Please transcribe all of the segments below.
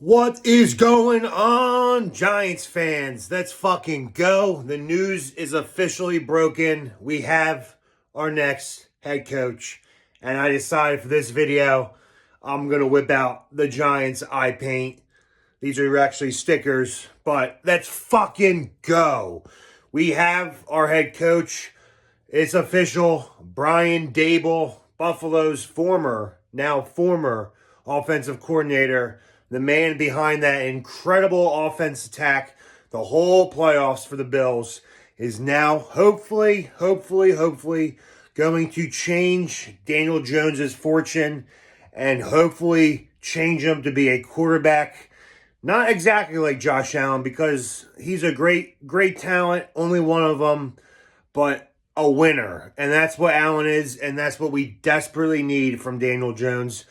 What is going on, Giants fans? Let's fucking go. The news is officially broken. We have our next head coach. And I decided for this video, I'm going to whip out the Giants eye paint. These are actually stickers, but let's fucking go. We have our head coach. It's official. Brian Daboll, Buffalo's now former offensive coordinator, the man behind that incredible offense attack, the whole playoffs for the Bills, is now hopefully going to change Daniel Jones's fortune and hopefully change him to be a quarterback. Not exactly like Josh Allen, because he's a great talent, only one of them, but a winner. And that's what Allen is, and that's what we desperately need from Daniel Jones.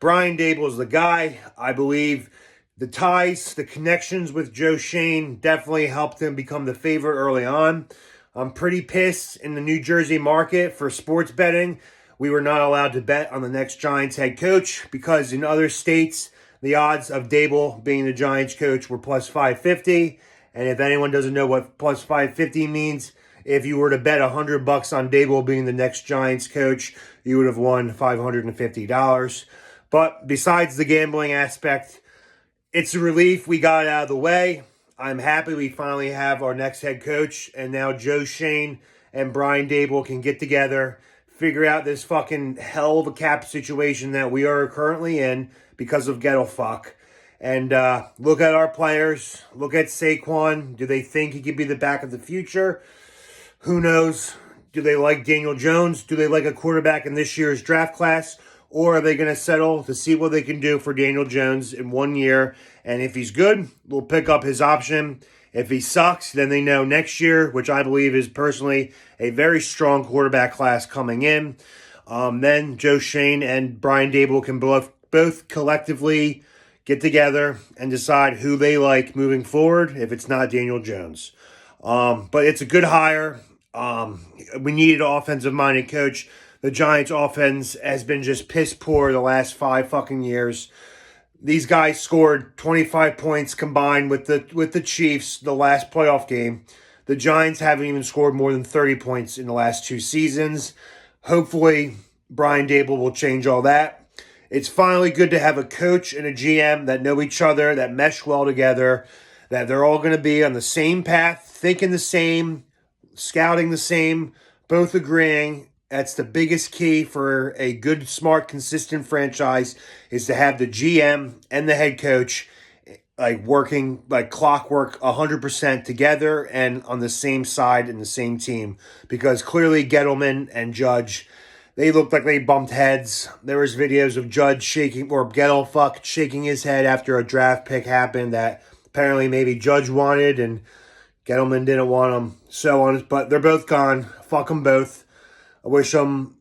Brian Daboll is the guy. I believe the ties, the connections with Joe Schoen definitely helped him become the favorite early on. I'm pretty pissed in the New Jersey market for sports betting. We were not allowed to bet on the next Giants head coach because in other states, the odds of Daboll being the Giants coach were plus 550. And if anyone doesn't know what plus 550 means, if you were to bet $100 on Daboll being the next Giants coach, you would have won $550. But besides the gambling aspect, it's a relief we got it out of the way. I'm happy we finally have our next head coach, and now Joe Schoen and Brian Daboll can get together, figure out this fucking hell of a cap situation that we are currently in because of ghetto fuck. And look at our players. Look at Saquon. Do they think he could be the back of the future? Who knows? Do they like Daniel Jones? Do they like a quarterback in this year's draft class? Or are they going to settle to see what they can do for Daniel Jones in 1 year? And if he's good, we'll pick up his option. If he sucks, then they know next year, which I believe is personally a very strong quarterback class coming in. Then Joe Schoen and Brian Daboll can both collectively get together and decide who they like moving forward if it's not Daniel Jones. But it's a good hire. We needed an offensive-minded coach. The Giants' offense has been just piss poor the last 5 fucking years. These guys scored 25 points combined with the Chiefs the last playoff game. The Giants haven't even scored more than 30 points in the last 2 seasons. Hopefully, Brian Daboll will change all that. It's finally good to have a coach and a GM that know each other, that mesh well together, that they're all going to be on the same path, thinking the same, scouting the same, both agreeing. That's the biggest key for a good, smart, consistent franchise, is to have the GM and the head coach working like clockwork 100% together and on the same side in the same team. Because clearly Gettleman and Judge, they looked like they bumped heads. There was videos of Judge shaking, or Gettlefuck shaking his head after a draft pick happened that apparently maybe Judge wanted and Gettleman didn't want him. So on, but they're both gone. Fuck them both. I wish them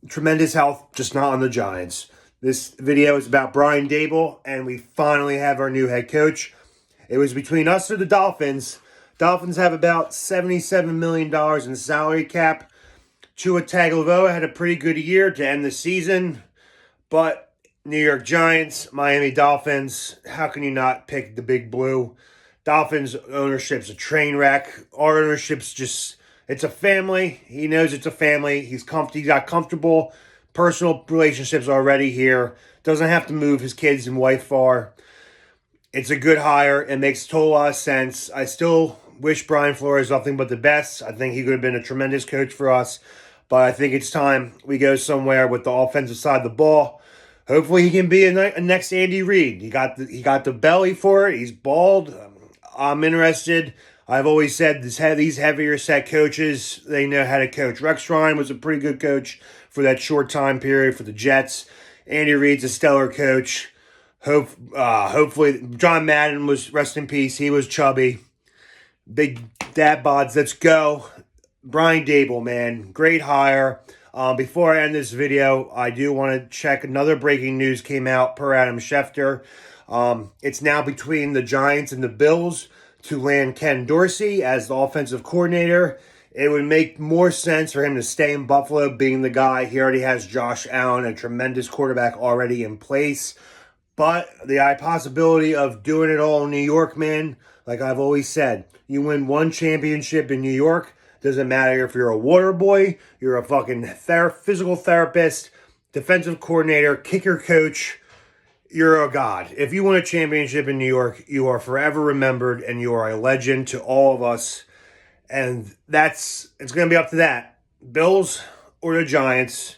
tremendous health, just not on the Giants. This video is about Brian Daboll, and we finally have our new head coach. It was between us or the Dolphins. Dolphins have about $77 million in salary cap. Tua Tagovailoa had a pretty good year to end the season, but New York Giants, Miami Dolphins, how can you not pick the Big Blue? Dolphins ownership's a train wreck. Our ownership's just... it's a family. He knows it's a family. He's got comfortable personal relationships already here. Doesn't have to move his kids and wife far. It's a good hire. It makes a total lot of sense. I still wish Brian Flores nothing but the best. I think he could have been a tremendous coach for us. But I think it's time we go somewhere with the offensive side of the ball. Hopefully he can be a next Andy Reid. He got the belly for it. He's bald. I'm interested. I've always said these heavier set coaches, they know how to coach. Rex Ryan was a pretty good coach for that short time period for the Jets. Andy Reid's a stellar coach. Hopefully, John Madden was, rest in peace, he was chubby. Big dad bods, let's go. Brian Daboll, man, great hire. Before I end this video, I do want to check another breaking news came out per Adam Schefter. It's now between the Giants and the Bills to land Ken Dorsey as the offensive coordinator. It would make more sense for him to stay in Buffalo, being the guy. He already has Josh Allen, a tremendous quarterback already in place. But the possibility of doing it all in New York, man, like I've always said, you win one championship in New York, doesn't matter if you're a water boy, you're a fucking physical therapist, defensive coordinator, kicker coach, you're a god. If you win a championship in New York, you are forever remembered and you are a legend to all of us. And it's going to be up to that. Bills or the Giants.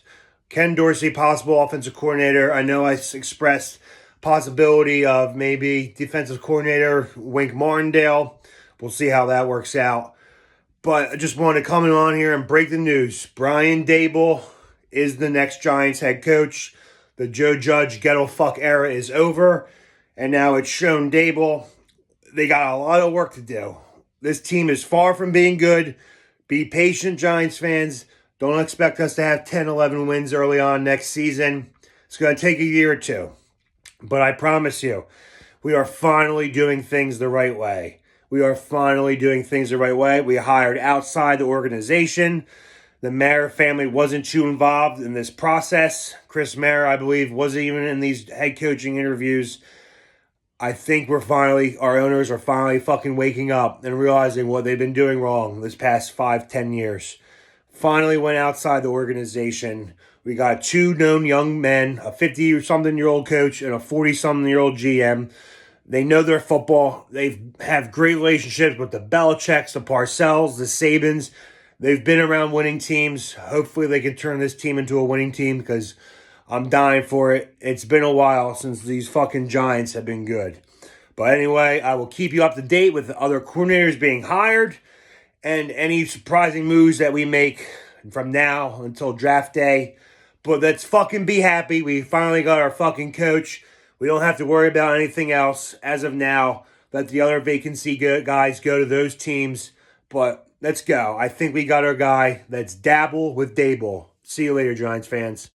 Ken Dorsey, possible offensive coordinator. I know I expressed possibility of maybe defensive coordinator Wink Martindale. We'll see how that works out. But I just wanted to come on here and break the news. Brian Daboll is the next Giants head coach. The Joe Judge ghetto fuck era is over. And now it's shown Daboll. They got a lot of work to do. This team is far from being good. Be patient, Giants fans. Don't expect us to have 10, 11 wins early on next season. It's going to take a year or two. But I promise you, we are finally doing things the right way. We are finally doing things the right way. We hired outside the organization. The Mayer family wasn't too involved in this process. Chris Mayer, I believe, wasn't even in these head coaching interviews. I think our owners are finally fucking waking up and realizing what they've been doing wrong this past 5-10 years. Finally went outside the organization. We got two known young men, a 50-something-year-old coach and a 40-something-year-old GM. They know their football. They have great relationships with the Belichicks, the Parcells, the Sabins. They've been around winning teams. Hopefully they can turn this team into a winning team because I'm dying for it. It's been a while since these fucking Giants have been good. But anyway, I will keep you up to date with the other coordinators being hired and any surprising moves that we make from now until draft day. But let's fucking be happy. We finally got our fucking coach. We don't have to worry about anything else as of now. Let the other vacancy guys go to those teams. But let's go. I think we got our guy. That's Dabble with Daboll. See you later, Giants fans.